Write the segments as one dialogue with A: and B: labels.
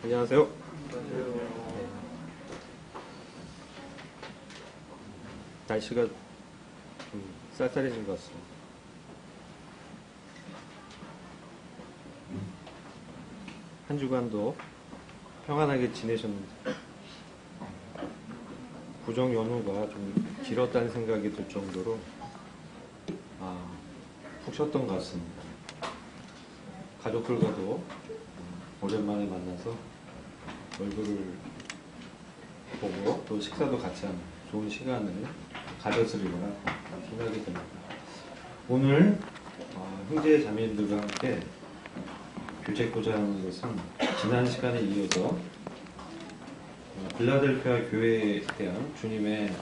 A: 안녕하세요. 날씨가 좀 쌀쌀해진 것 같습니다. 한 주간도 평안하게 지내셨는지 구정 연휴가 좀 길었다는 생각이 들 정도로 푹 쉬었던 것 같습니다. 가족들과도 오랜만에 만나서 얼굴을 보고 또 식사도 같이 하는 좋은 시간을 가졌으리라 생각이 듭니다. 오늘 형제 자매님들과 함께 교제하고자 하는 것은 지난 시간에 이어서 빌라델피아 교회에 대한 주님의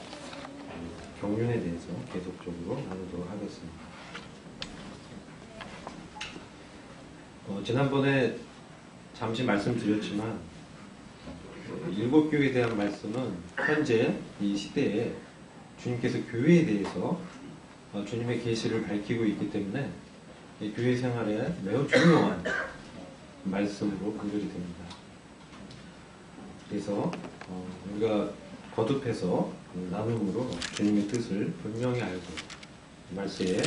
A: 경륜에 대해서 계속적으로 나누도록 하겠습니다. 지난번에 잠시 말씀드렸지만 일곱 교회에 대한 말씀은 현재 이 시대에 주님께서 교회에 대해서 주님의 계시를 밝히고 있기 때문에 이 교회 생활에 매우 중요한 말씀으로 분별이 됩니다. 그래서 우리가 거듭해서 나눔으로 주님의 뜻을 분명히 알고 말세에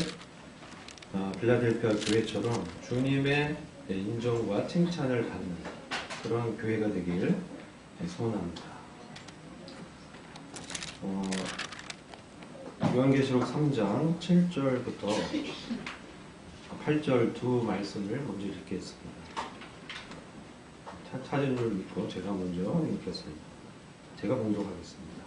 A: 빌라델피아 교회처럼 주님의 인정과 칭찬을 받는 그런 교회가 되길 소원합니다. 요한계시록 3장 7절부터 8절 두 말씀을 먼저 읽겠습니다. 찾은 줄 믿고 제가 먼저 읽겠습니다. 제가 봉독하겠습니다.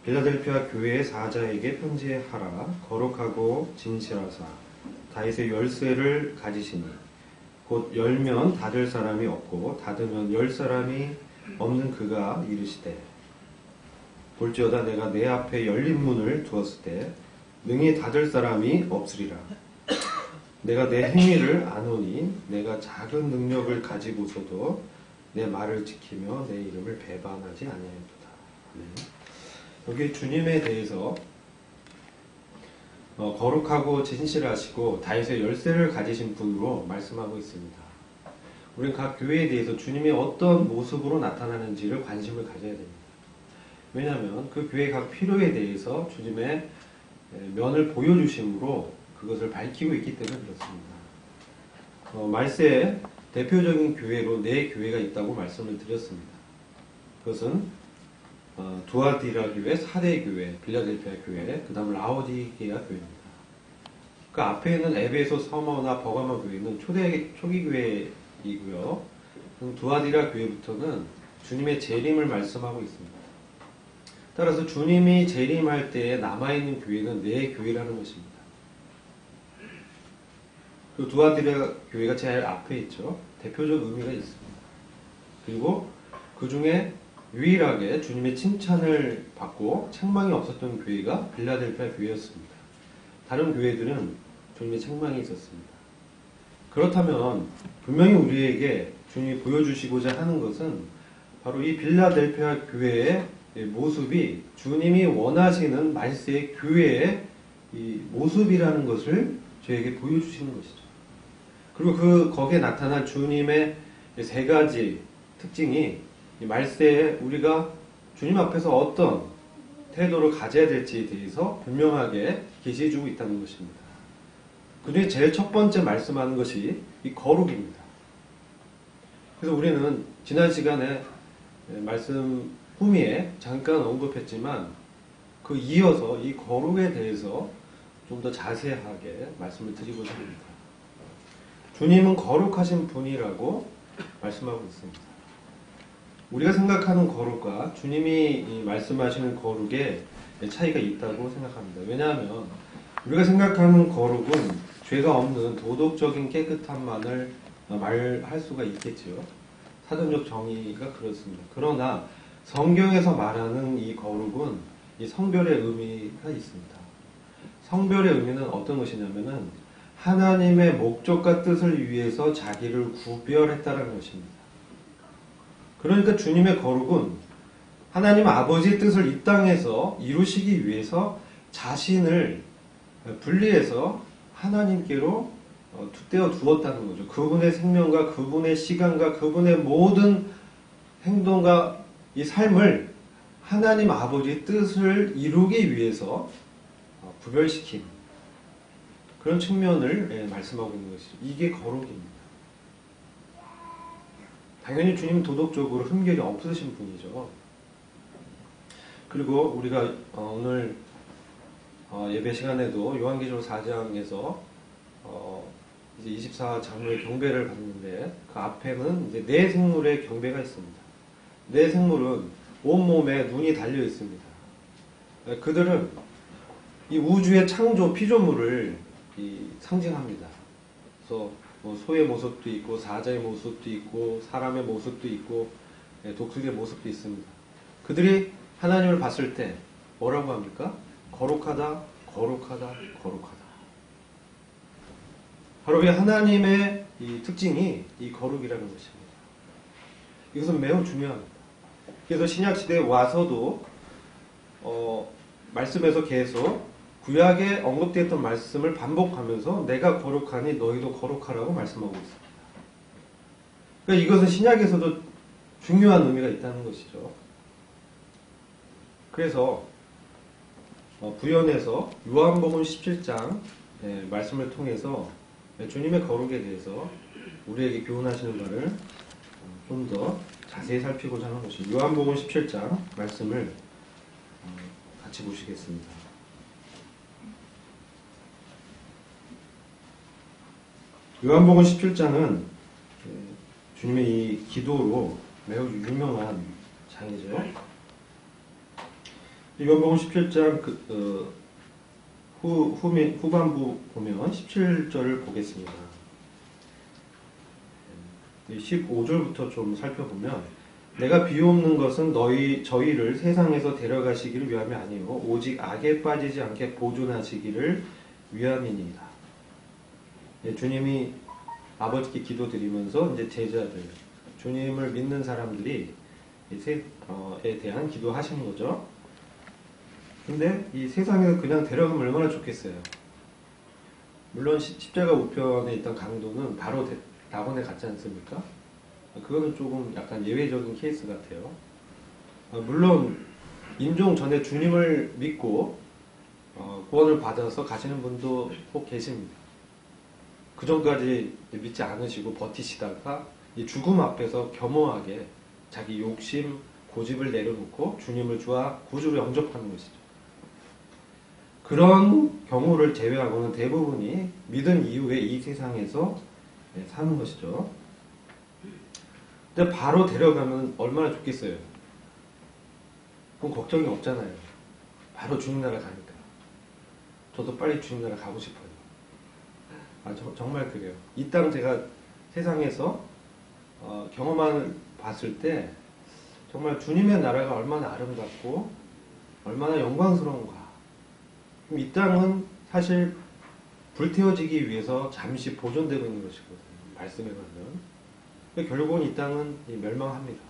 A: 빌라델피아 교회의 사자에게 편지하라. 거룩하고 진실하사 다윗의 열쇠를 가지시니 곧 열면 닫을 사람이 없고 닫으면 열 사람이 없는 그가 이르시되 볼지어다 내가 내 앞에 열린 문을 두었을 때 능히 닫을 사람이 없으리라. 내가 내 행위를 아노니 내가 작은 능력을 가지고서도 내 말을 지키며 내 이름을 배반하지 아니하였도다. 여기 주님에 대해서 거룩하고 진실하시고 다윗의 열쇠를 가지신 분으로 말씀하고 있습니다. 우리는 각 교회에 대해서 주님이 어떤 모습으로 나타나는지를 관심을 가져야 됩니다. 왜냐하면 그 교회 각 필요에 대해서 주님의 면을 보여주심으로 그것을 밝히고 있기 때문에 그렇습니다. 말세에 대표적인 교회로 네 교회가 있다고 말씀을 드렸습니다. 그것은 두아디라 교회, 사대 교회, 빌라델피아 교회, 그 다음 라오디게아 교회입니다. 그 앞에 있는 에베소, 서머나 버가마 교회는 초기 교회이고요. 두아디라 교회부터는 주님의 재림을 말씀하고 있습니다. 따라서 주님이 재림할 때에 남아있는 교회는 네 교회라는 것입니다. 그 두아디라 교회가 제일 앞에 있죠. 대표적 의미가 있습니다. 그리고 그 중에 유일하게 주님의 칭찬을 받고 책망이 없었던 교회가 빌라델피아 교회였습니다. 다른 교회들은 주님의 책망이 있었습니다. 그렇다면 분명히 우리에게 주님이 보여주시고자 하는 것은 바로 이 빌라델피아 교회의 모습이 주님이 원하시는 말세의 교회의 이 모습이라는 것을 저에게 보여주시는 것이죠. 그리고 거기에 나타난 주님의 세 가지 특징이 이 말세에 우리가 주님 앞에서 어떤 태도를 가져야 될지에 대해서 분명하게 계시해주고 있다는 것입니다. 그 중에 제일 첫 번째 말씀하는 것이 이 거룩입니다. 그래서 우리는 지난 시간에 말씀 후미에 잠깐 언급했지만 그 이어서 이 거룩에 대해서 좀 더 자세하게 말씀을 드리고자 합니다. 주님은 거룩하신 분이라고 말씀하고 있습니다. 우리가 생각하는 거룩과 주님이 말씀하시는 거룩에 차이가 있다고 생각합니다. 왜냐하면 우리가 생각하는 거룩은 죄가 없는 도덕적인 깨끗함만을 말할 수가 있겠지요. 사전적 정의가 그렇습니다. 그러나 성경에서 말하는 이 거룩은 이 성별의 의미가 있습니다. 성별의 의미는 어떤 것이냐면은 하나님의 목적과 뜻을 위해서 자기를 구별했다는 것입니다. 그러니까 주님의 거룩은 하나님 아버지의 뜻을 이 땅에서 이루시기 위해서 자신을 분리해서 하나님께로 떼어 두었다는 거죠. 그분의 생명과 그분의 시간과 그분의 모든 행동과 이 삶을 하나님 아버지의 뜻을 이루기 위해서 구별시킨 그런 측면을 말씀하고 있는 것이죠. 이게 거룩입니다. 당연히 주님은 도덕적으로 흠결이 없으신 분이죠. 그리고 우리가 오늘 예배 시간에도 요한계시록 4장에서 이제 24장로의 경배를 받는데 그 앞에는 이제 네 생물의 경배가 있습니다. 네 생물은 온몸에 눈이 달려 있습니다. 그들은 이 우주의 창조 피조물을 상징합니다. 그래서 뭐 소의 모습도 있고 사자의 모습도 있고 사람의 모습도 있고 독수리의 모습도 있습니다. 그들이 하나님을 봤을 때 뭐라고 합니까? 거룩하다, 거룩하다, 거룩하다. 바로 이 하나님의 이 특징이 이 거룩이라는 것입니다. 이것은 매우 중요합니다. 그래서 신약시대에 와서도 말씀에서 계속 구약에 언급되었던 말씀을 반복하면서 내가 거룩하니 너희도 거룩하라고 말씀하고 있습니다. 그러니까 이것은 신약에서도 중요한 의미가 있다는 것이죠. 그래서 부연해서 요한복음 17장 말씀을 통해서 주님의 거룩에 대해서 우리에게 교훈하시는 바를 좀 더 자세히 살피고자 하는 것이 요한복음 17장 말씀을 같이 보시겠습니다. 요한복음 17장은 주님의 이 기도로 매우 유명한 장이죠. 요한복음 17장 후반부 보면 17절을 보겠습니다. 15절부터 좀 살펴보면 내가 비옵는 것은 저희를 세상에서 데려가시기를 위함이 아니요 오직 악에 빠지지 않게 보존하시기를 위함이니이다. 주님이 아버지께 기도드리면서 이제 제자들, 주님을 믿는 사람들이 에 대한 기도하시는 거죠. 근데 이 세상에서 그냥 데려가면 얼마나 좋겠어요. 물론 십자가 우편에 있던 강도는 바로 낙원에 갔지 않습니까? 그거는 조금 약간 예외적인 케이스 같아요. 물론 임종 전에 주님을 믿고 구원을 받아서 가시는 분도 꼭 계십니다. 그 전까지 믿지 않으시고 버티시다가 이 죽음 앞에서 겸허하게 자기 욕심, 고집을 내려놓고 주님을 주와 구주로 영접하는 것이죠. 그런 경우를 제외하고는 대부분이 믿은 이후에 이 세상에서 사는 것이죠. 근데 바로 데려가면 얼마나 좋겠어요. 그럼 걱정이 없잖아요. 바로 주님 나라 가니까. 저도 빨리 주님 나라 가고 싶어요. 정말 그래요. 이 땅 제가 세상에서 경험을 봤을 때 정말 주님의 나라가 얼마나 아름답고 얼마나 영광스러운가. 이 땅은 사실 불태워지기 위해서 잠시 보존되고 있는 것이거든요. 말씀에 가면. 결국은 이 땅은 멸망합니다.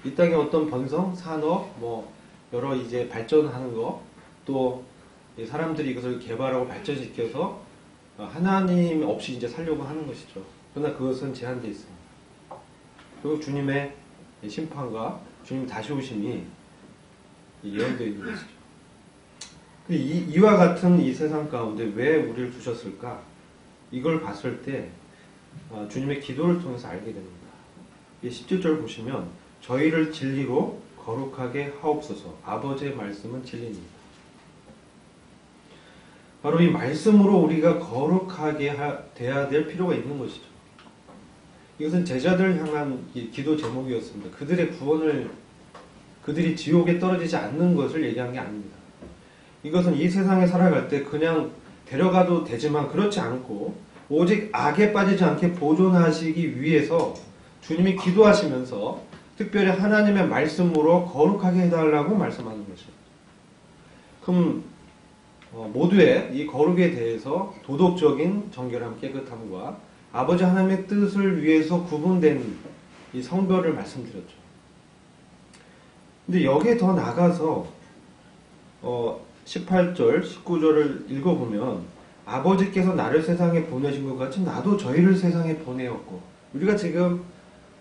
A: 이 땅의 어떤 번성, 산업, 여러 이제 발전하는 거, 또 사람들이 이것을 개발하고 발전시켜서 하나님 없이 이제 살려고 하는 것이죠. 그러나 그것은 제한되어 있습니다. 그리고 주님의 심판과 주님 다시 오심이 예언되어 있는 것이죠. 이와 같은 이 세상 가운데 왜 우리를 두셨을까? 이걸 봤을 때 주님의 기도를 통해서 알게 됩니다. 17절 보시면 저희를 진리로 거룩하게 하옵소서. 아버지의 말씀은 진리입니다. 바로 이 말씀으로 우리가 거룩하게 돼야 될 필요가 있는 것이죠. 이것은 제자들 향한 기도 제목이었습니다. 그들의 구원을, 그들이 지옥에 떨어지지 않는 것을 얘기한 게 아닙니다. 이것은 이 세상에 살아갈 때 그냥 데려가도 되지만 그렇지 않고 오직 악에 빠지지 않게 보존하시기 위해서 주님이 기도하시면서 특별히 하나님의 말씀으로 거룩하게 해달라고 말씀하는 것입니다. 그럼 모두의 이 거룩에 대해서 도덕적인 정결함, 깨끗함과 아버지 하나님의 뜻을 위해서 구분된 이 성별을 말씀드렸죠. 근데 여기에 더 나가서 18절, 19절을 읽어보면 아버지께서 나를 세상에 보내신 것 같이 나도 저희를 세상에 보내었고, 우리가 지금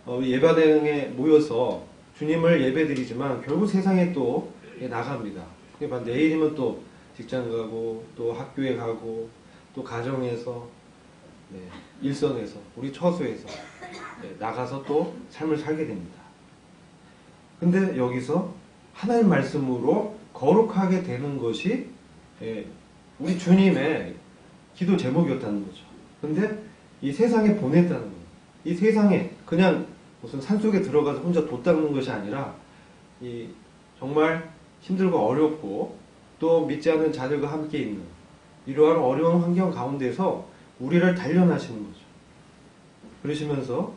A: 예배당에 모여서 주님을 예배드리지만 결국 세상에 또 나갑니다. 내일이면 또 직장 가고 또 학교에 가고 또 가정에서 일선에서 우리 처소에서 나가서 또 삶을 살게 됩니다. 근데 여기서 하나님 말씀으로 거룩하게 되는 것이 우리 주님의 기도 제목이었다는 거죠. 근데 이 세상에 보냈다는 거예요. 이 세상에 그냥 무슨 산속에 들어가서 혼자 돛 닦는 것이 아니라 이 정말 힘들고 어렵고 또 믿지 않는 자들과 함께 있는 이러한 어려운 환경 가운데서 우리를 단련하시는 거죠. 그러시면서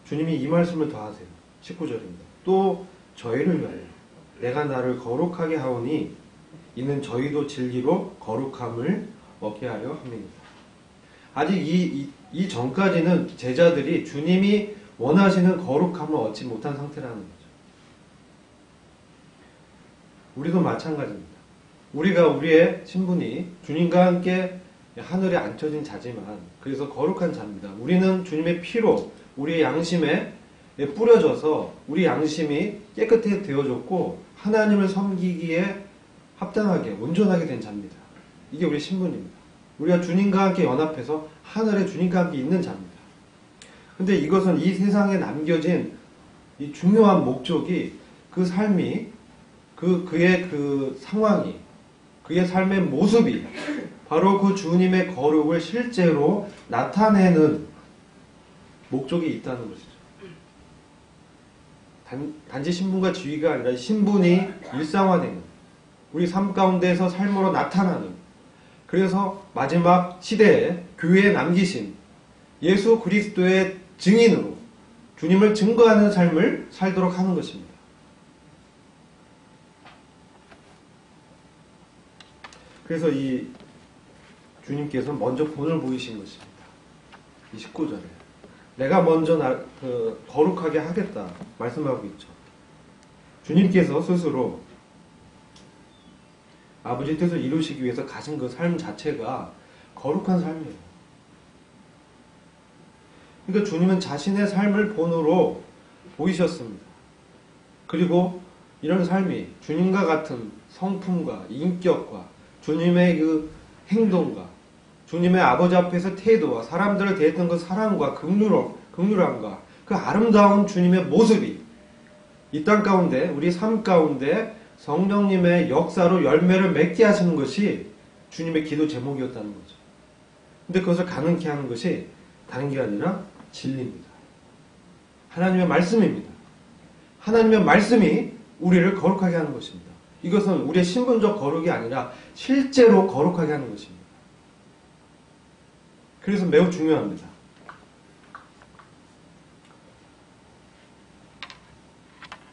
A: 주님이 이 말씀을 더하세요. 19절입니다. 또 저희를 위하여 내가 나를 거룩하게 하오니 이는 저희도 진리로 거룩함을 얻게 하려 함입니다. 아직 이 전까지는 제자들이 주님이 원하시는 거룩함을 얻지 못한 상태라는 거죠. 우리도 마찬가지입니다. 우리가 우리의 신분이 주님과 함께 하늘에 앉혀진 자지만 그래서 거룩한 자입니다. 우리는 주님의 피로 우리의 양심에 뿌려져서 우리 양심이 깨끗해 되어졌고 하나님을 섬기기에 합당하게 온전하게 된 자입니다. 이게 우리의 신분입니다. 우리가 주님과 함께 연합해서 하늘에 주님과 함께 있는 자입니다. 근데 이것은 이 세상에 남겨진 이 중요한 목적이 그 삶이 그의 그 상황이 그의 삶의 모습이 바로 그 주님의 거룩을 실제로 나타내는 목적이 있다는 것이죠. 단지 신분과 지위가 아니라 신분이 일상화되는 우리 삶 가운데서 삶으로 나타나는 그래서 마지막 시대에 교회에 남기신 예수 그리스도의 증인으로 주님을 증거하는 삶을 살도록 하는 것입니다. 그래서 이 주님께서 먼저 본을 보이신 것입니다. 이 19절에 내가 먼저 거룩하게 하겠다 말씀하고 있죠. 주님께서 스스로 아버지 뜻을 이루시기 위해서 가신 그 삶 자체가 거룩한 삶이에요. 그러니까 주님은 자신의 삶을 본으로 보이셨습니다. 그리고 이런 삶이 주님과 같은 성품과 인격과 주님의 그 행동과 주님의 아버지 앞에서 태도와 사람들을 대했던 그 사랑과 긍휼함과 그 아름다운 주님의 모습이 이 땅 가운데 우리 삶 가운데 성령님의 역사로 열매를 맺게 하시는 것이 주님의 기도 제목이었다는 거죠. 근데 그것을 가능케 하는 것이 다른 게 아니라 진리입니다. 하나님의 말씀입니다. 하나님의 말씀이 우리를 거룩하게 하는 것입니다. 이것은 우리의 신분적 거룩이 아니라 실제로 거룩하게 하는 것입니다. 그래서 매우 중요합니다.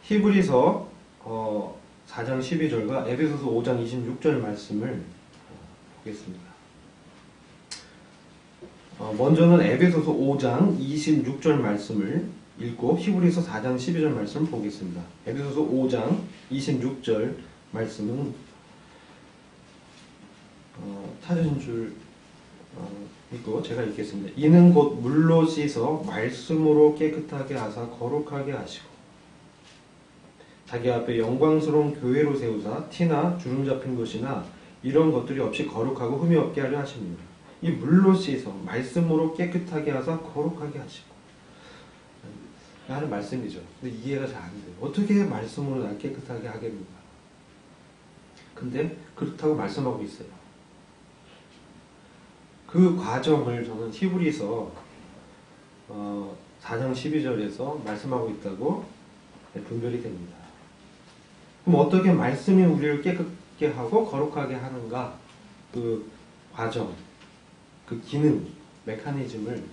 A: 히브리서 4장 12절과 에베소서 5장 26절 말씀을 보겠습니다. 먼저는 에베소서 5장 26절 말씀을 읽고 히브리서 4장 12절 말씀을 보겠습니다. 에베소서 5장 26절 말씀은 찾으신 줄 읽고 제가 읽겠습니다. 이는 곧 물로 씻어 말씀으로 깨끗하게 하사 거룩하게 하시고 자기 앞에 영광스러운 교회로 세우사 티나 주름 잡힌 것이나 이런 것들이 없이 거룩하고 흠이 없게 하려 하십니다. 이 물로 씻어 말씀으로 깨끗하게 하사 거룩하게 하시고 하는 말씀이죠. 근데 이해가 잘 안 돼요. 어떻게 말씀으로 날 깨끗하게 하겠는가? 근데 그렇다고 말씀하고 있어요. 그 과정을 저는 히브리서 4장 12절에서 말씀하고 있다고 분별이 됩니다. 그럼 어떻게 말씀이 우리를 깨끗게 하고 거룩하게 하는가? 그 과정, 그 기능, 메커니즘을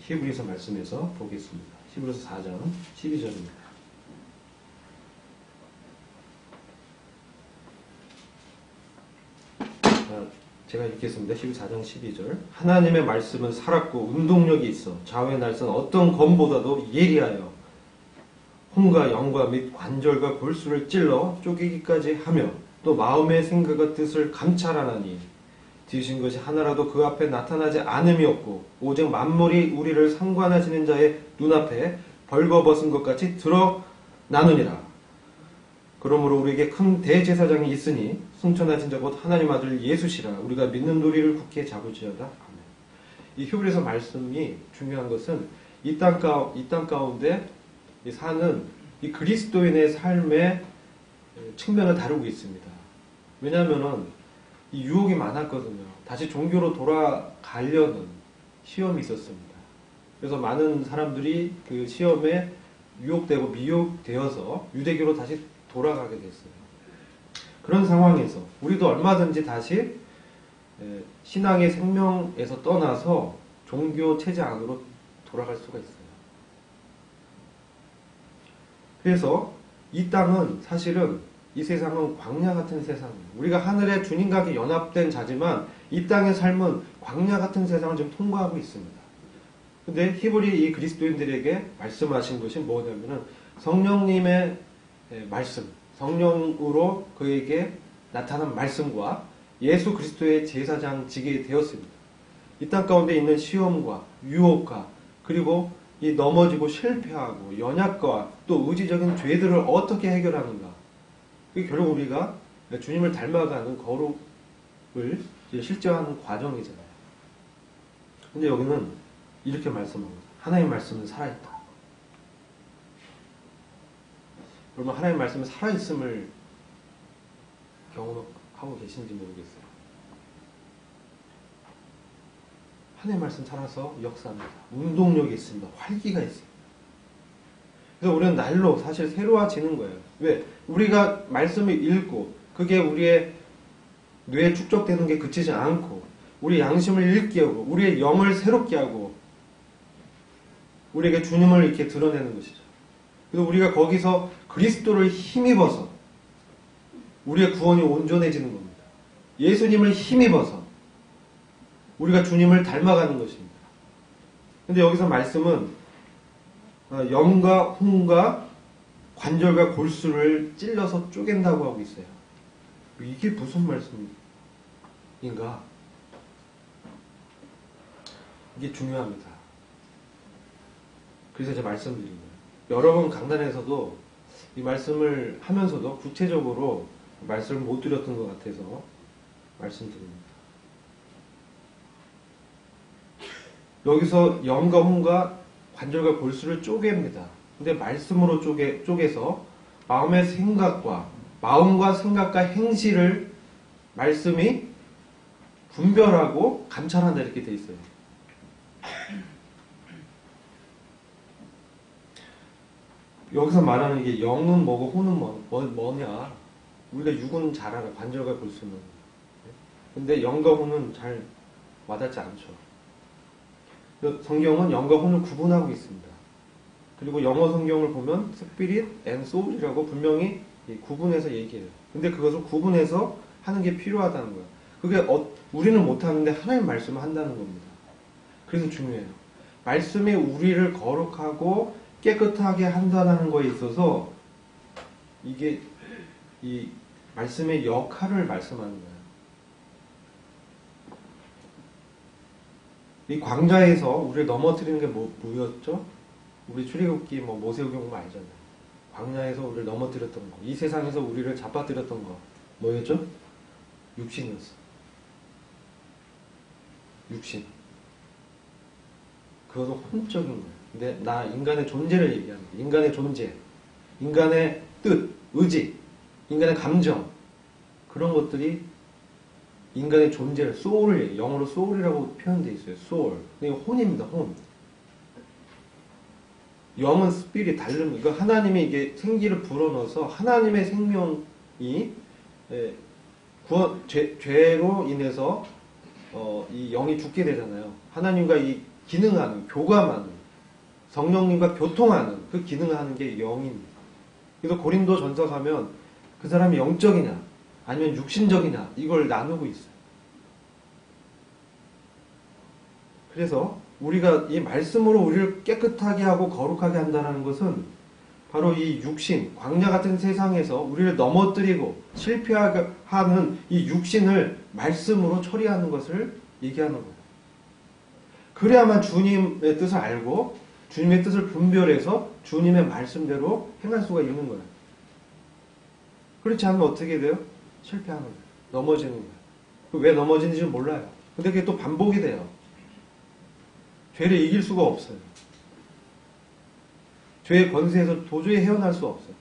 A: 히브리서 말씀에서 보겠습니다. 히브리서 4장 12절입니다. 제가 읽겠습니다. 14장 12절. 하나님의 말씀은 살았고 운동력이 있어 좌우의 날선 어떤 검보다도 예리하여 혼과 영과 및 관절과 골수를 찔러 쪼개기까지 하며 또 마음의 생각과 뜻을 감찰하나니 지으신 것이 하나라도 그 앞에 나타나지 않음이 없고 오직 만물이 우리를 상관하시는 자의 눈앞에 벌거벗은 것 같이 드러나느니라. 그러므로 우리에게 큰 대제사장이 있으니 승천하신 자 곧 하나님 아들 예수시라. 우리가 믿는 도리를 굳게 잡을지어다. 아멘. 이 히브리서 말씀이 중요한 것은 이 땅 가운데 사는 이 그리스도인의 삶의 측면을 다루고 있습니다. 왜냐하면은 이 유혹이 많았거든요. 다시 종교로 돌아가려는 시험이 있었습니다. 그래서 많은 사람들이 그 시험에 유혹되고 미혹되어서 유대교로 다시 돌아가게 됐어요. 그런 상황에서 우리도 얼마든지 다시 신앙의 생명에서 떠나서 종교 체제 안으로 돌아갈 수가 있어요. 그래서 이 땅은 사실은 이 세상은 광야 같은 세상이에요. 우리가 하늘의 주님과 연합된 자지만 이 땅의 삶은 광야 같은 세상을 지금 통과하고 있습니다. 근데 히브리 이 그리스도인들에게 말씀하신 것이 뭐냐면은 성령님의 말씀, 성령으로 그에게 나타난 말씀과 예수 그리스도의 제사장직이 되었습니다. 이 땅 가운데 있는 시험과 유혹과 그리고 이 넘어지고 실패하고 연약과 또 의지적인 죄들을 어떻게 해결하는가. 그게 결국 우리가 주님을 닮아가는 거룩을 실제화하는 과정이잖아요. 근데 여기는 이렇게 말씀합니다. 하나님의 말씀은 살아있다. 여러분 하나님의 말씀은 살아있음을 경험하고 계신지 모르겠어요. 하나님의 말씀 살아서 역사합니다. 운동력이 있습니다. 활기가 있습니다. 그래서 우리는 날로 사실 새로워지는 거예요. 왜? 우리가 말씀을 읽고 그게 우리의 뇌에 축적되는 게 그치지 않고 우리 양심을 읽게 하고 우리의 영을 새롭게 하고 우리에게 주님을 이렇게 드러내는 것이죠. 그래서 우리가 거기서 그리스도를 힘입어서 우리의 구원이 온전해지는 겁니다. 예수님을 힘입어서 우리가 주님을 닮아가는 것입니다. 근데 여기서 말씀은 영과 혼과 관절과 골수를 찔러서 쪼갠다고 하고 있어요. 이게 무슨 말씀인가? 이게 중요합니다. 그래서 제가 말씀드린 거예요. 여러 번 강단에서도 이 말씀을 하면서도 구체적으로 말씀을 못 드렸던 것 같아서 말씀드립니다. 여기서 영과 혼과 관절과 골수를 쪼갭니다. 근데 말씀으로 쪼개서 마음의 마음과 생각과 행실을 말씀이 분별하고 감찰한다 이렇게 돼 있어요. 여기서 말하는 게 영은 뭐고 혼은 뭐냐. 우리가 육은 잘 알아. 관절과 골수는. 근데 영과 혼은 잘 와닿지 않죠. 성경은 영과 혼을 구분하고 있습니다. 그리고 영어 성경을 보면 Spirit and Soul이라고 분명히 구분해서 얘기해요. 근데 그것을 구분해서 하는 게 필요하다는 거예요. 그게 우리는 못하는데 하나님 말씀을 한다는 겁니다. 그래서 중요해요. 말씀이 우리를 거룩하고 깨끗하게 한다는 거에 있어서 이게 이 말씀의 역할을 말씀하는 거예요. 이 광야에서 우리를 넘어뜨리는 게 뭐였죠? 우리 출애굽기 모세오경 보면 알잖아요. 광야에서 우리를 넘어뜨렸던 거, 이 세상에서 우리를 잡아뜨렸던 거 뭐였죠? 육신이었어. 육신. 그것은 혼적인 거예요. 근데 나 인간의 존재를 얘기하는 거예요. 인간의 존재, 인간의 뜻, 의지, 인간의 감정 그런 것들이 인간의 존재를 소울을 영어로 소울이라고 표현되어 있어요. 소울. 이거 혼입니다. 혼. 영은 스피릿 다른 이거 하나님이 이게 생기를 불어넣어서 하나님의 생명이 죄로 인해서 이 영이 죽게 되잖아요. 하나님과 이 기능하는 교감하는 성령님과 교통하는 그 기능을 하는 게 영입니다. 그래서 고린도 전서 가면 그 사람이 영적이냐 아니면 육신적이냐 이걸 나누고 있어요. 그래서 우리가 이 말씀으로 우리를 깨끗하게 하고 거룩하게 한다는 것은 바로 이 육신, 광야 같은 세상에서 우리를 넘어뜨리고 실패하게 하는 이 육신을 말씀으로 처리하는 것을 얘기하는 거예요. 그래야만 주님의 뜻을 알고 주님의 뜻을 분별해서 주님의 말씀대로 행할 수가 있는 거예요. 그렇지 않으면 어떻게 돼요? 실패하는 거예요. 넘어지는 거예요. 왜 넘어지는지 몰라요. 근데 그게 또 반복이 돼요. 죄를 이길 수가 없어요. 죄의 권세에서 도저히 헤어날 수 없어요.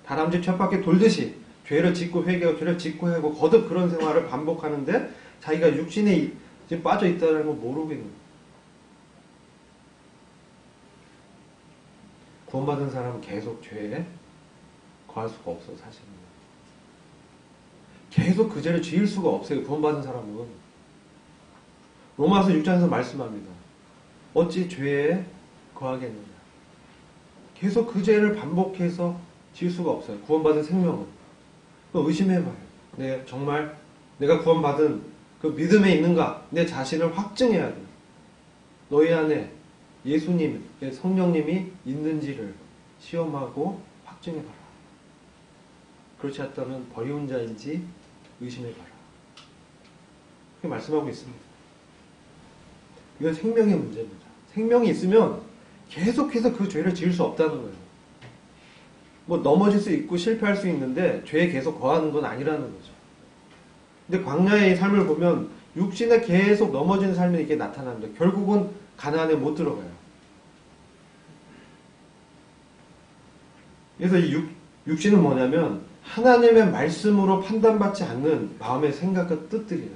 A: 다람쥐 쳇바퀴 돌듯이 죄를 짓고 회개하고 죄를 짓고 하고 거듭 그런 생활을 반복하는데 자기가 육신에 지금 빠져 있다는 걸 모르겠는 거예요. 구원받은 사람은 계속 죄에 거할 수가 없어요. 사실은. 계속 그 죄를 지을 수가 없어요. 구원받은 사람은. 로마서 6장에서 말씀합니다. 어찌 죄에 거하겠느냐. 계속 그 죄를 반복해서 지을 수가 없어요. 구원받은 생명은. 의심해봐요. 정말 내가 구원받은 그 믿음에 있는가? 내 자신을 확증해야 돼. 너희 안에 예수님, 성령님이 있는지를 시험하고 확증해봐라. 그렇지 않다면 버리운 자인지 의심해봐라. 그렇게 말씀하고 있습니다. 이건 생명의 문제입니다. 생명이 있으면 계속해서 그 죄를 지을 수 없다는 거예요. 뭐 넘어질 수 있고 실패할 수 있는데 죄에 계속 거하는 건 아니라는 거죠. 근데 광야의 삶을 보면 육신에 계속 넘어지는 삶이 이렇게 나타납니다. 결국은 가나안에 못 들어가요. 그래서 이 육신은 뭐냐면 하나님의 말씀으로 판단받지 않는 마음의 생각과 뜻들이에요.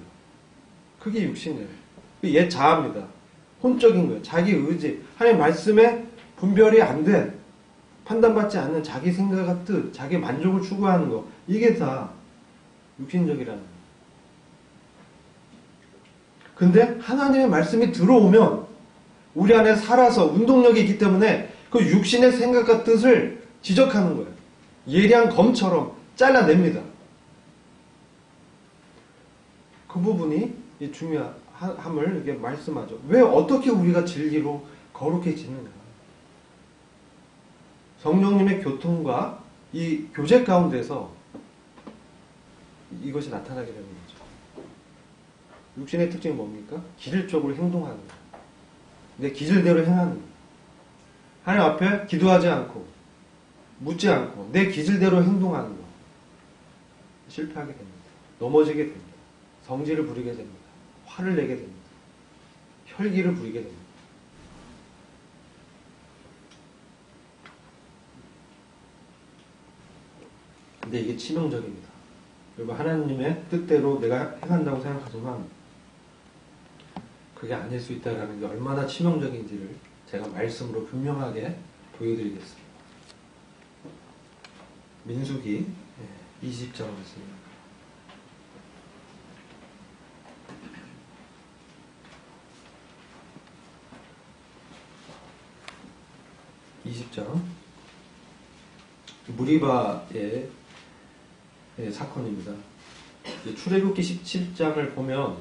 A: 그게 육신이에요. 옛 자아입니다. 혼적인 거예요. 자기 의지. 하나님 말씀에 분별이 안 된, 판단받지 않는 자기 생각과 뜻, 자기 만족을 추구하는 거. 이게 다 육신적이라는 거예요. 근데 하나님의 말씀이 들어오면 우리 안에 살아서 운동력이 있기 때문에 그 육신의 생각과 뜻을 지적하는 거예요. 예리한 검처럼 잘라냅니다. 그 부분이 중요함을 이렇게 말씀하죠. 왜 어떻게 우리가 진리로 거룩해지느냐. 성령님의 교통과 이 교제 가운데서 이것이 나타나게 되는 거죠. 육신의 특징이 뭡니까? 기질적으로 행동하는 거예요. 내 기질대로 행하는 거예요. 하나님 앞에 기도하지 않고 묻지 않고 내 기질대로 행동하는 거. 실패하게 됩니다. 넘어지게 됩니다. 성질을 부리게 됩니다. 화를 내게 됩니다. 혈기를 부리게 됩니다. 근데 이게 치명적입니다. 여러분, 하나님의 뜻대로 내가 행한다고 생각하지만 그게 아닐 수 있다는 게 얼마나 치명적인지를 제가 말씀으로 분명하게 보여드리겠습니다. 민수기 20장 말씀입니다. 무리바의 사건입니다. 출애굽기 17장을 보면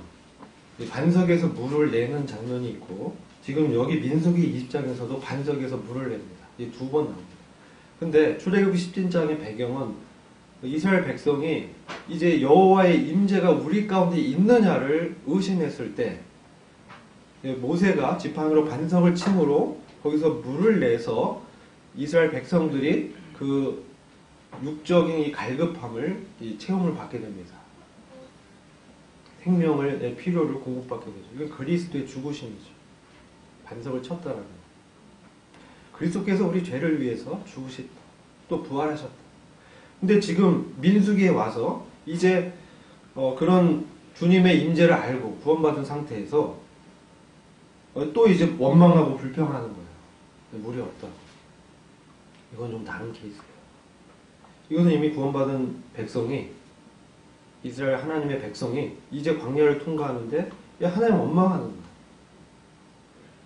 A: 반석에서 물을 내는 장면이 있고 지금 여기 민수기 20장에서도 반석에서 물을 냅니다. 이 두 번 나옵니다. 근데 출애굽기 17장의 배경은 이스라엘 백성이 이제 여호와의 임재가 우리 가운데 있느냐를 의심했을 때 모세가 지팡이로 반석을 침으로 거기서 물을 내서 이스라엘 백성들이 그 육적인 이 갈급함을 이 체험을 받게 됩니다. 생명의 필요를 공급받게 되죠. 이건 그리스도의 죽으심이죠. 반석을 쳤다라는 거예요. 그리스도께서 우리 죄를 위해서 죽으셨다. 또 부활하셨다. 근데 지금 민수기에 와서 이제 그런 주님의 임재를 알고 구원받은 상태에서 또 이제 원망하고 불평하는 거예요. 물이 없다. 이건 좀 다른 케이스예요. 이거는 이미 구원받은 백성이 이스라엘 하나님의 백성이 이제 광야를 통과하는데 하나님 원망하는 거예요.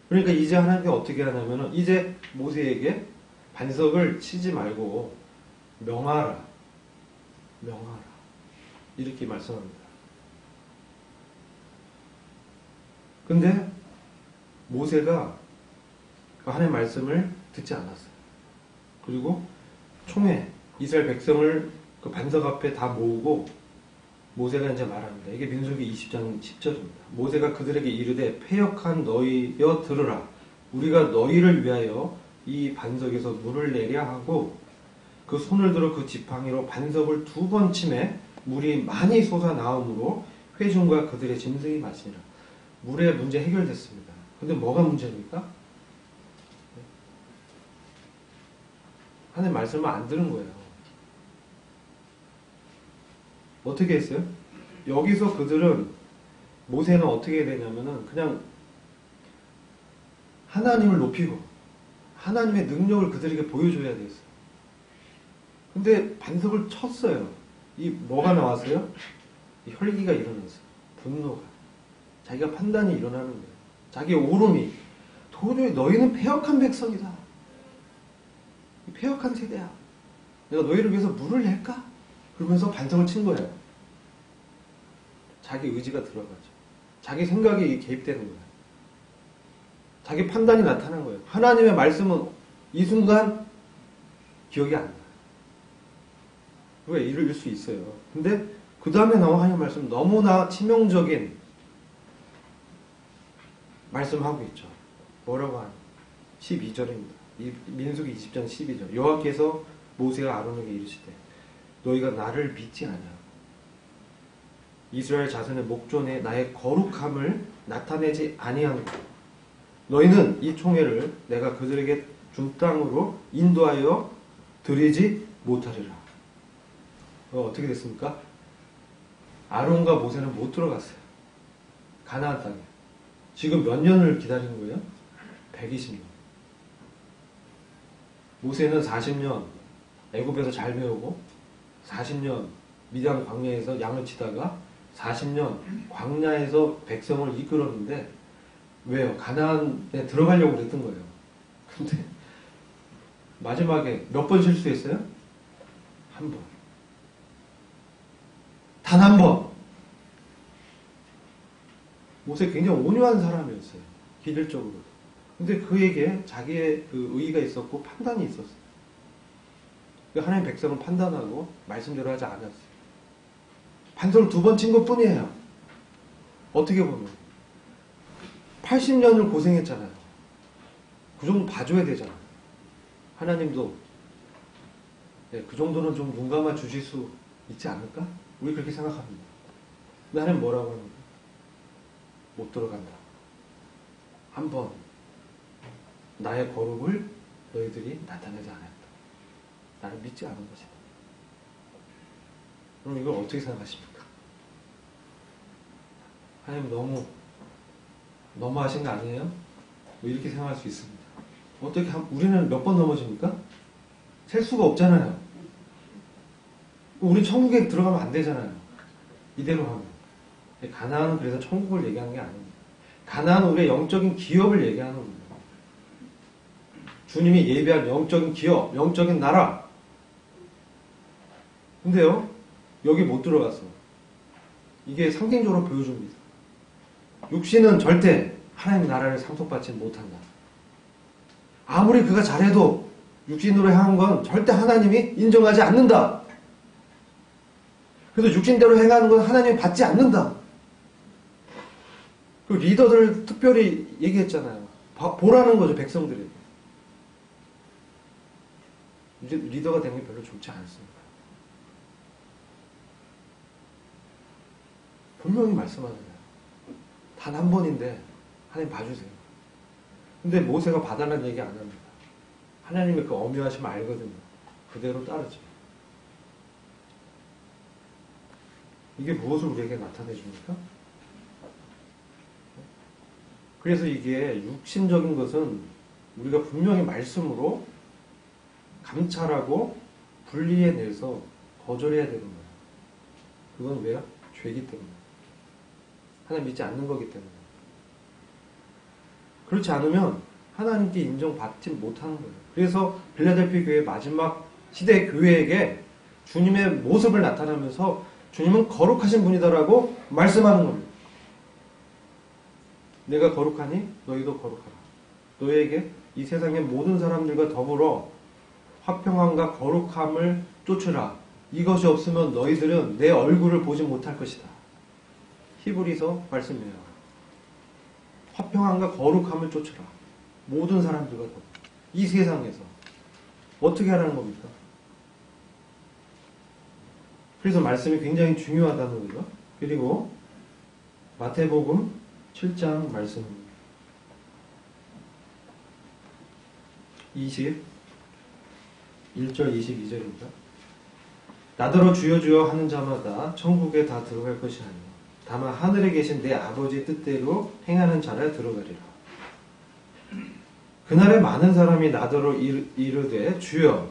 A: 그러니까 이제 하나님께 어떻게 하냐면은 이제 모세에게 반석을 치지 말고 명하라. 이렇게 말씀합니다. 근데 모세가 그 하나님의 말씀을 듣지 않았어요. 그리고 총회, 이스라엘 백성을 그 반석 앞에 다 모으고 모세가 이제 말합니다. 이게 민수기 20장 10절입니다. 모세가 그들에게 이르되 패역한 너희여 들으라. 우리가 너희를 위하여 이 반석에서 물을 내랴 하고 그 손을 들어 그 지팡이로 반석을 2번 치매 물이 많이 솟아나오므로 회중과 그들의 짐승이 마시니라. 물의 문제 해결됐습니다. 근데 뭐가 문제입니까? 하나님 말씀을 안 들은 거예요. 어떻게 했어요? 여기서 그들은 모세는 어떻게 되냐면은 그냥 하나님을 높이고 하나님의 능력을 그들에게 보여줘야 됐어요. 근데 반석을 쳤어요. 이 뭐가 나왔어요? 이 혈기가 일어났어요. 분노가. 자기가 판단이 일어나는 거예요. 자기의 오름이 도저히 너희는 패역한 백성이다. 패역한 세대야. 내가 너희를 위해서 물을 낼까? 그러면서 반성을 친 거예요. 자기 의지가 들어가죠. 자기 생각이 개입되는 거예요. 자기 판단이 나타난 거예요. 하나님의 말씀은 이 순간 기억이 안 나요. 왜 이럴 수 있어요. 근데 그 다음에 나온 하나님의 말씀은 너무나 치명적인 말씀하고 있죠. 뭐라고 하는 12절입니다. 민수기 20장 12절. 여호와께서 모세와 아론에게 이르시되 너희가 나를 믿지 아니하고 이스라엘 자손의 목전에 나의 거룩함을 나타내지 아니한 것. 너희는 이 총회를 내가 그들에게 준 땅으로 인도하여 드리지 못하리라. 어떻게 됐습니까? 아론과 모세는 못 들어갔어요. 가나안 땅에. 지금 몇 년을 기다리는 거예요? 120년. 모세는 40년 애굽에서 잘 배우고 40년 미디안 광야에서 양을 치다가 40년 광야에서 백성을 이끌었는데 왜요? 가나안에 들어가려고 그랬던 거예요. 근데 마지막에 몇 번 실수했어요? 한 번. 단 한 번. 모세 굉장히 온유한 사람이었어요. 기질적으로. 근데 그에게 자기의 그 의의가 있었고 판단이 있었어요. 하나님 백성은 판단하고 말씀대로 하지 않았어요. 반석을 2번 친 것 뿐이에요. 어떻게 보면 80년을 고생했잖아요. 그 정도 봐줘야 되잖아요. 하나님도 그 정도는 좀 눈 감아 주실 수 있지 않을까? 우리 그렇게 생각합니다. 근데 하나님 뭐라고 합니까? 못 들어간다. 한번 나의 거룩을 너희들이 나타내지 않았다. 나를 믿지 않은 것이다. 그럼 이걸 어떻게 생각하십니까? 하나님 너무 하신 거 아니에요? 뭐 이렇게 생각할 수 있습니다. 어떻게 우리는 몇 번 넘어집니까? 셀 수가 없잖아요. 우리 천국에 들어가면 안 되잖아요. 이대로 하면. 가나안은 그래서 천국을 얘기하는 게 아닙니다. 가나안은 우리의 영적인 기업을 얘기하는 겁니다. 주님이 예비한 영적인 기업, 영적인 나라. 근데요, 여기 못 들어갔어. 이게 상징적으로 보여줍니다. 육신은 절대 하나님 나라를 상속받지 못한다. 아무리 그가 잘해도 육신으로 향한 건 절대 하나님이 인정하지 않는다. 그래서 육신대로 행하는 건 하나님이 받지 않는다. 그 리더들 특별히 얘기했잖아요. 보라는 거죠, 백성들이. 이제 리더가 되는 게 별로 좋지 않습니다. 분명히 말씀하잖아요. 단 한 번인데 하나님 봐주세요. 근데 모세가 봐달라는 얘기 안 합니다. 하나님의 그 엄유하심을 알거든요. 그대로 따르죠. 이게 무엇을 우리에게 나타내 줍니까? 그래서 이게 육신적인 것은 우리가 분명히 말씀으로 감찰하고 분리해내서 거절해야 되는 거예요. 그건 왜요? 죄이기 때문에. 하나님 믿지 않는 거기 때문에. 그렇지 않으면 하나님께 인정받지 못하는 거예요. 그래서 빌라델피 교회 마지막 시대 교회에게 주님의 모습을 나타나면서 주님은 거룩하신 분이다라고 말씀하는 겁니다. 내가 거룩하니 너희도 거룩하라. 너희에게 이 세상의 모든 사람들과 더불어 화평함과 거룩함을 쫓으라. 이것이 없으면 너희들은 내 얼굴을 보지 못할 것이다. 히브리서 말씀이에요. 화평함과 거룩함을 쫓으라. 모든 사람들과 이 세상에서 어떻게 하라는 겁니까? 그래서 말씀이 굉장히 중요하다는 거죠. 그리고 마태복음 7장 말씀입니다. 21절 22절입니다. 나더러 주여 주여 하는 자마다 천국에 다 들어갈 것이 아니요 다만 하늘에 계신 내 아버지의 뜻대로 행하는 자라 들어가리라. 그날에 많은 사람이 나더러 이르되 주여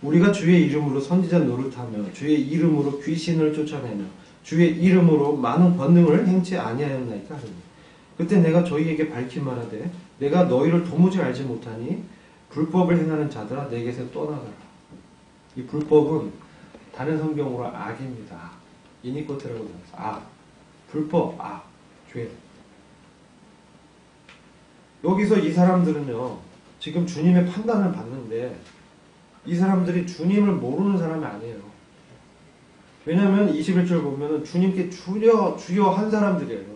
A: 우리가 주의 이름으로 선지자 노릇하며 주의 이름으로 귀신을 쫓아내며 주의 이름으로 많은 권능을 행치 아니하였나이까 하더니 그때 내가 저희에게 밝히 말하되 내가 너희를 도무지 알지 못하니 불법을 행하는 자들아 내게서 떠나가라. 이 불법은 다른 성경으로 악입니다. 이니코트라고 나와서 악, 불법, 악, 죄. 여기서 이 사람들은요 지금 주님의 판단을 받는데 이 사람들이 주님을 모르는 사람이 아니에요. 왜냐하면 21절 보면은 주님께 주여 한 사람들이에요.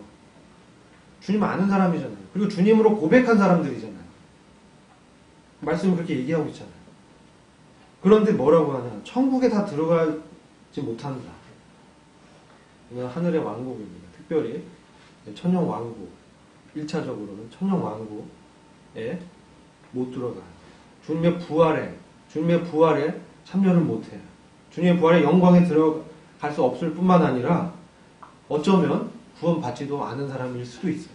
A: 주님 아는 사람이잖아요. 그리고 주님으로 고백한 사람들이잖아요. 말씀은 그렇게 얘기하고 있잖아요. 그런데 뭐라고 하냐? 천국에 다 들어가지 못한다. 이건 하늘의 왕국입니다. 특별히 천년 왕국, 1차적으로는 천년 왕국에 못 들어가요. 주님의 부활에 참여를 못해요. 주님의 부활의 영광에 들어갈 수 없을 뿐만 아니라 어쩌면 구원받지도 않은 사람일 수도 있어요.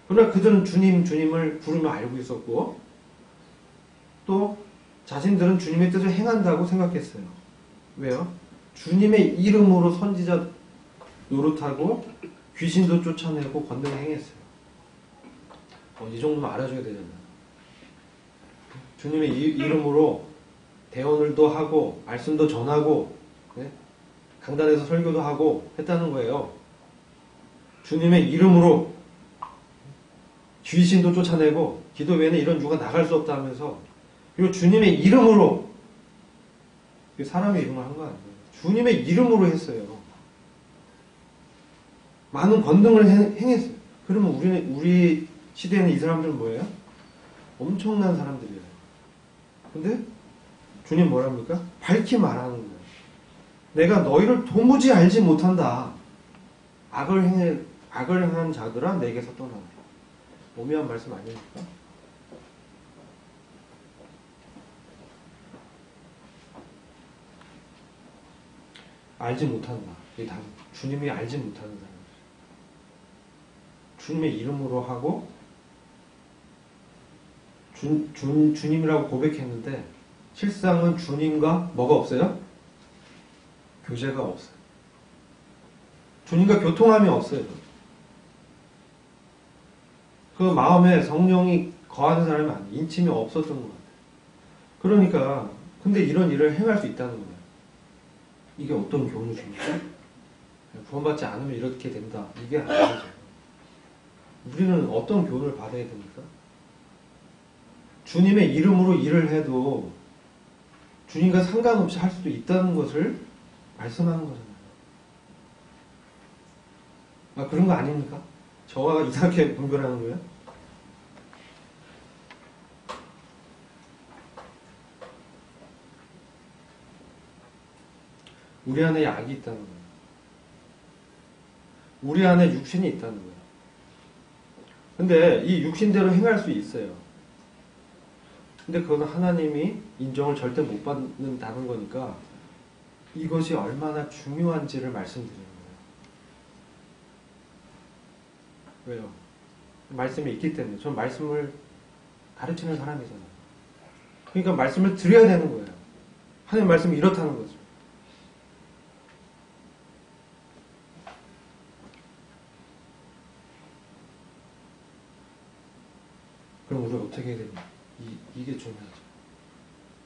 A: 그러나 그들은 주님을 부르며 알고 있었고 또 자신들은 주님의 뜻을 행한다고 생각했어요. 왜요? 주님의 이름으로 선지자 노릇하고 귀신도 쫓아내고 권능을 행했어요. 이 정도는 알아줘야 되잖아요. 주님의 이름으로 대언을도 하고 말씀도 전하고 강단에서 설교도 하고 했다는 거예요. 주님의 이름으로 귀신도 쫓아내고 기도 외에는 이런 유가 나갈 수 없다 하면서 그리고 주님의 이름으로 사람의 이름을 한 거 아니에요. 주님의 이름으로 했어요. 많은 권능을 행했어요. 그러면 우리 시대에는 이 사람들은 뭐예요? 엄청난 사람들이에요. 근데 주님 뭐랍니까? 밝히 말하는 거예요. 내가 너희를 도무지 알지 못한다. 악을 행한 자들아 내게서 떠나라. 오묘한 말씀 아닙니까? 알지 못한다. 이게 다 주님이 알지 못하는 사람. 주님의 이름으로 하고 주님이라고 고백했는데 실상은 주님과 뭐가 없어요? 교제가 없어요. 주님과 교통함이 없어요. 그 마음에 성령이 거하는 사람이 아니에요. 인침이 없었던 것 같아요. 그러니까 근데 이런 일을 행할 수 있다는 거예요. 이게 어떤 교훈이십니까? 구원받지 않으면 이렇게 된다. 이게 아니죠. 우리는 어떤 교훈을 받아야 됩니까? 주님의 이름으로 일을 해도 주님과 상관없이 할 수도 있다는 것을 말씀하는 거잖아요. 그런 거 아닙니까? 저와 이상하게 분별하는 거예요? 우리 안에 약이 있다는 거예요. 우리 안에 육신이 있다는 거예요. 근데 이 육신대로 행할 수 있어요. 근데 그건 하나님이 인정을 절대 못 받는다는 거니까 이것이 얼마나 중요한지를 말씀드리는 거예요. 왜요? 말씀이 있기 때문에. 전 말씀을 가르치는 사람이잖아요. 그러니까 말씀을 드려야 되는 거예요. 하나님 말씀이 이렇다는 거죠. 그럼 우리가 어떻게 해야 되냐? 이게 중요하죠.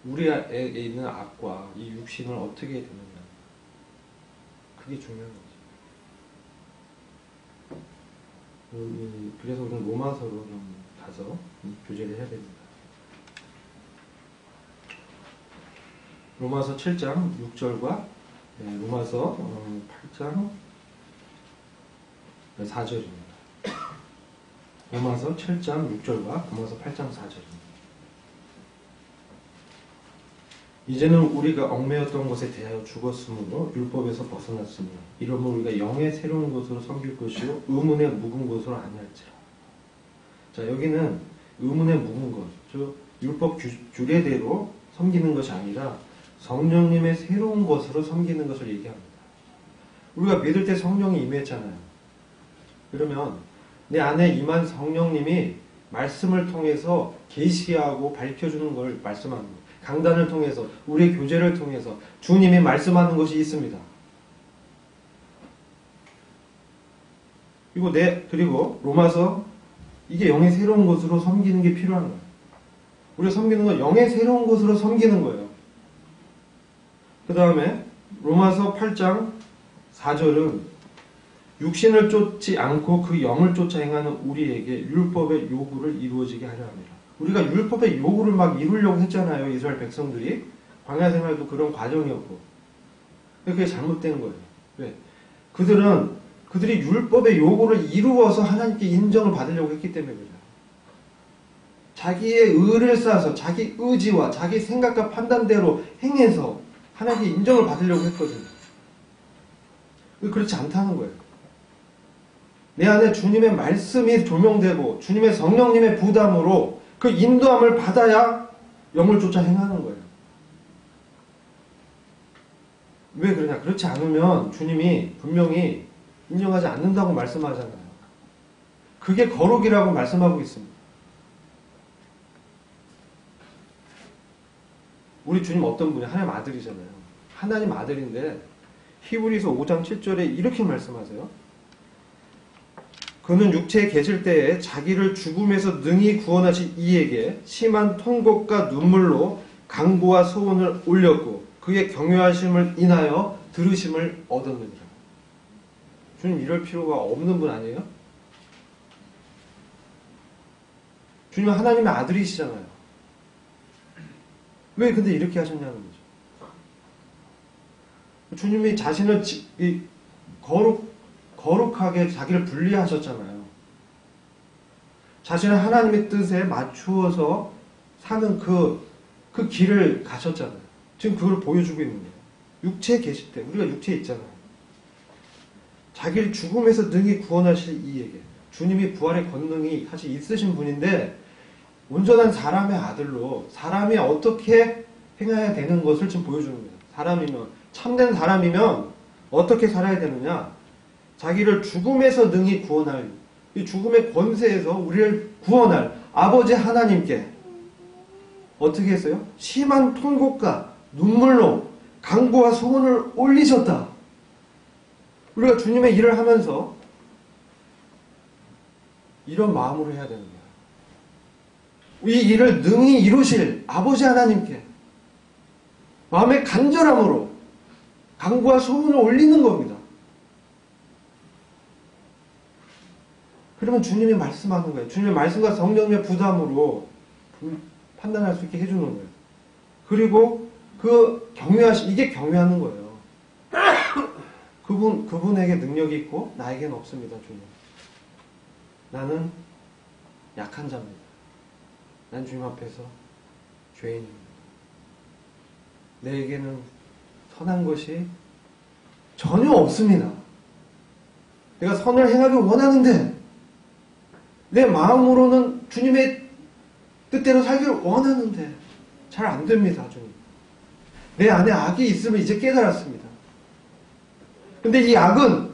A: 우리 안에 있는 악과 이 육신을 어떻게 해야 되느냐. 그게 중요한 거죠. 그래서 우리는 로마서로 좀 가서 교제를 해야 됩니다. 로마서 7장 6절과 로마서 8장 4절입니다. 로마서 7장 6절과 로마서 8장 4절입니다. 이제는 우리가 얽매였던 것에 대하여 죽었으므로 율법에서 벗어났으니 이러면 우리가 영의 새로운 것으로 섬길 것이요 의문의 묵은 것으로 아니할지라. 자, 여기는 의문의 묵은 것, 즉 율법 규례대로 섬기는 것이 아니라 성령님의 새로운 것으로 섬기는 것을 얘기합니다. 우리가 믿을 때 성령이 임했잖아요. 그러면 내 안에 임한 성령님이 말씀을 통해서 계시하고 밝혀주는 걸 말씀하는 거예요. 강단을 통해서, 우리의 교제를 통해서 주님이 말씀하는 것이 있습니다. 그리고 로마서, 이게 영의 새로운 것으로 섬기는 게 필요한 거예요. 우리가 섬기는 건 영의 새로운 것으로 섬기는 거예요. 그 다음에 로마서 8장 4절은 육신을 쫓지 않고 그 영을 쫓아 행하는 우리에게 율법의 요구를 이루어지게 하려 합니다. 우리가 율법의 요구를 막 이루려고 했잖아요. 이스라엘 백성들이. 광야 생활도 그런 과정이었고. 그게 잘못된 거예요. 왜? 그들이 율법의 요구를 이루어서 하나님께 인정을 받으려고 했기 때문에 그래요. 자기의 의를 쌓아서 자기 의지와 자기 생각과 판단대로 행해서 하나님께 인정을 받으려고 했거든요. 그렇지 않다는 거예요. 내 안에 주님의 말씀이 조명되고 주님의 성령님의 부담으로 그 인도함을 받아야 영을 쫓아 행하는 거예요. 왜 그러냐? 그렇지 않으면 주님이 분명히 인정하지 않는다고 말씀하잖아요. 그게 거룩이라고 말씀하고 있습니다. 우리 주님 어떤 분이야? 하나님 아들이잖아요. 하나님 아들인데 히브리서 5장 7절에 이렇게 말씀하세요. 그는 육체에 계실 때에 자기를 죽음에서 능히 구원하신 이에게 심한 통곡과 눈물로 간구와 소원을 올렸고 그의 경외하심을 인하여 들으심을 얻었느니라. 주님 이럴 필요가 없는 분 아니에요? 주님은 하나님의 아들이시잖아요. 왜 근데 이렇게 하셨냐는 거죠. 주님이 자신을 거룩하게 자기를 분리하셨잖아요. 자신을 하나님의 뜻에 맞추어서 사는 그 길을 가셨잖아요. 지금 그걸 보여주고 있는 거예요. 육체에 계실 때, 우리가 육체에 있잖아요. 자기를 죽음에서 능히 구원하실 이에게. 주님이 부활의 권능이 사실 있으신 분인데 온전한 사람의 아들로 사람이 어떻게 행해야 되는 것을 지금 보여주는 거예요. 참된 사람이면 어떻게 살아야 되느냐? 자기를 죽음에서 능히 구원할, 이 죽음의 권세에서 우리를 구원할 아버지 하나님께 어떻게 했어요? 심한 통곡과 눈물로 간구와 소원을 올리셨다. 우리가 주님의 일을 하면서 이런 마음으로 해야 되는 거예요. 이 일을 능히 이루실 아버지 하나님께 마음의 간절함으로 간구와 소원을 올리는 겁니다. 그러면 주님이 말씀하는 거예요. 주님의 말씀과 성령의 부담으로 판단할 수 있게 해주는 거예요. 그리고 이게 경외하는 거예요. 그분에게 능력이 있고 나에게는 없습니다, 주님. 나는 약한 자입니다. 난 주님 앞에서 죄인입니다. 내게는 선한 것이 전혀 없습니다. 내가 선을 행하길 원하는데 내 마음으로는 주님의 뜻대로 살기를 원하는데 잘 안 됩니다, 주님. 내 안에 악이 있음을 이제 깨달았습니다. 근데 이 악은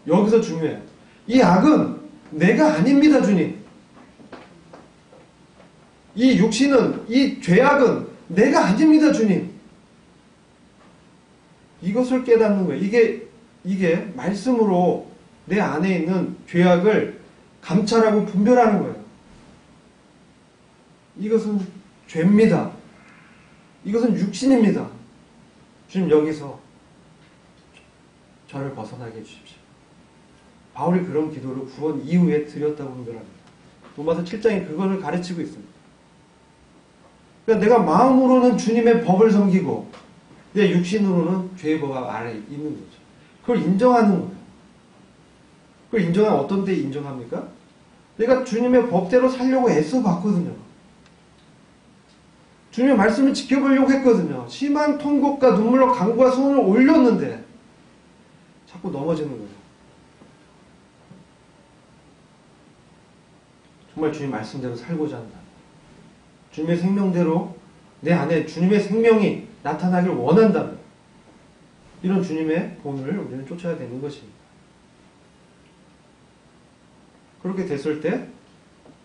A: 여기서 중요해요. 이 악은 내가 아닙니다, 주님. 이 육신은, 이 죄악은 내가 아닙니다, 주님. 이것을 깨닫는 거예요. 이게 말씀으로 내 안에 있는 죄악을 감찰하고 분별하는 거예요. 이것은 죄입니다. 이것은 육신입니다. 주님 여기서 저를 벗어나게 해주십시오. 바울이 그런 기도를 구원 이후에 드렸다고 분별합니다. 로마서 7장에 그것을 가르치고 있습니다. 그러니까 내가 마음으로는 주님의 법을 섬기고 내 육신으로는 죄의 법 아래에 있는 거죠. 그걸 인정하는 거예요. 그걸 인정하면 어떤 때 인정합니까? 내가 주님의 법대로 살려고 애써 봤거든요. 주님의 말씀을 지켜보려고 했거든요. 심한 통곡과 눈물로 간구와 소원을 올렸는데 자꾸 넘어지는 거예요. 정말 주님 말씀대로 살고자 한다. 주님의 생명대로 내 안에 주님의 생명이 나타나길 원한다면 이런 주님의 본을 우리는 쫓아야 되는 것입니다. 그렇게 됐을 때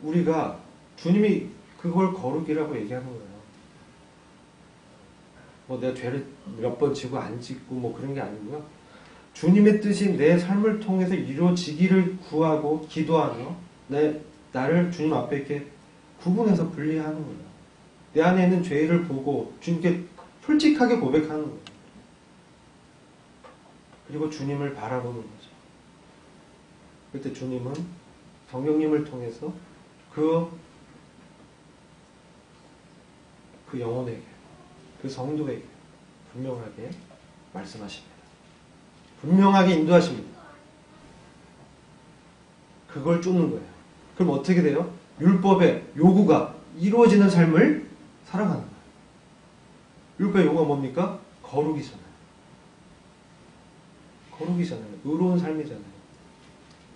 A: 우리가 주님이 그걸 거룩이라고 얘기하는 거예요. 뭐 내가 죄를 몇 번 지고 안 짓고 뭐 그런 게 아니고요. 주님의 뜻이 내 삶을 통해서 이루어지기를 구하고 기도하며 나를 주님 앞에 이렇게 구분해서 분리하는 거예요. 내 안에 있는 죄를 보고 주님께 솔직하게 고백하는 거예요. 그리고 주님을 바라보는 거죠. 그때 주님은 성령님을 통해서 그 영혼에게, 그 성도에게 분명하게 말씀하십니다. 분명하게 인도하십니다. 그걸 쫓는 거예요. 그럼 어떻게 돼요? 율법의 요구가 이루어지는 삶을 살아가는 거예요. 율법의 요구가 뭡니까? 거룩이잖아요. 거룩이잖아요. 의로운 삶이잖아요.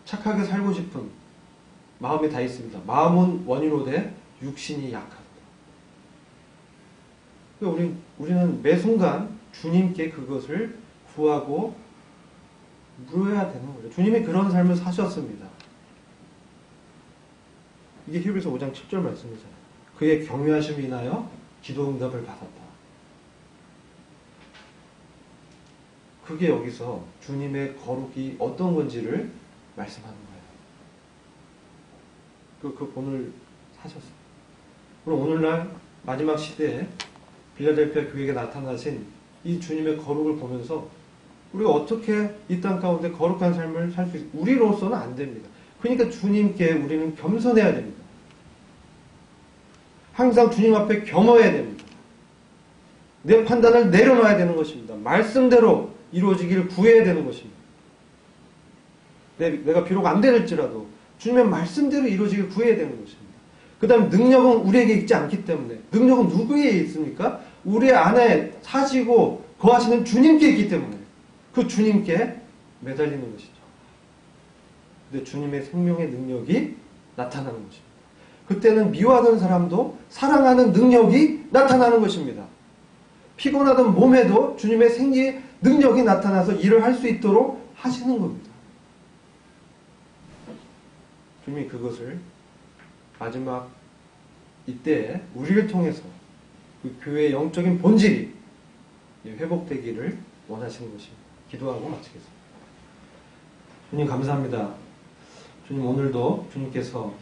A: 착하게 살고 싶은 마음이 다 있습니다. 마음은 원이로되 육신이 약하다. 우리는 매 순간 주님께 그것을 구하고 물어야 되는 거죠. 주님이 그런 삶을 사셨습니다. 이게 히브리서 5장 7절 말씀이잖아요. 그의 경외하심을 인하여 기도 응답을 받았다. 그게 여기서 주님의 거룩이 어떤 건지를 말씀하는 거예요. 그 본을 사셨어요. 그럼 오늘날 마지막 시대에 빌라델피아 교회에 나타나신 이 주님의 거룩을 보면서 우리가 어떻게 이 땅 가운데 거룩한 삶을 살 수 있을까? 우리로서는 안 됩니다. 그러니까 주님께 우리는 겸손해야 됩니다. 항상 주님 앞에 겸허해야 됩니다. 내 판단을 내려놔야 되는 것입니다. 말씀대로 이루어지기를 구해야 되는 것입니다. 내가 비록 안 될지라도 주님의 말씀대로 이루어지기를 구해야 되는 것입니다. 그 다음에 능력은 우리에게 있지 않기 때문에 능력은 누구에게 있습니까? 우리 안에 사시고 거하시는 주님께 있기 때문에 그 주님께 매달리는 것이죠. 근데 주님의 생명의 능력이 나타나는 것입니다. 그때는 미워하던 사람도 사랑하는 능력이 나타나는 것입니다. 피곤하던 몸에도 주님의 생기의 능력이 나타나서 일을 할 수 있도록 하시는 겁니다. 주님이 그것을 마지막 이때에 우리를 통해서 그 교회의 영적인 본질이 회복되기를 원하시는 것입니다. 기도하고 마치겠습니다. 주님 감사합니다. 주님 오늘도 주님께서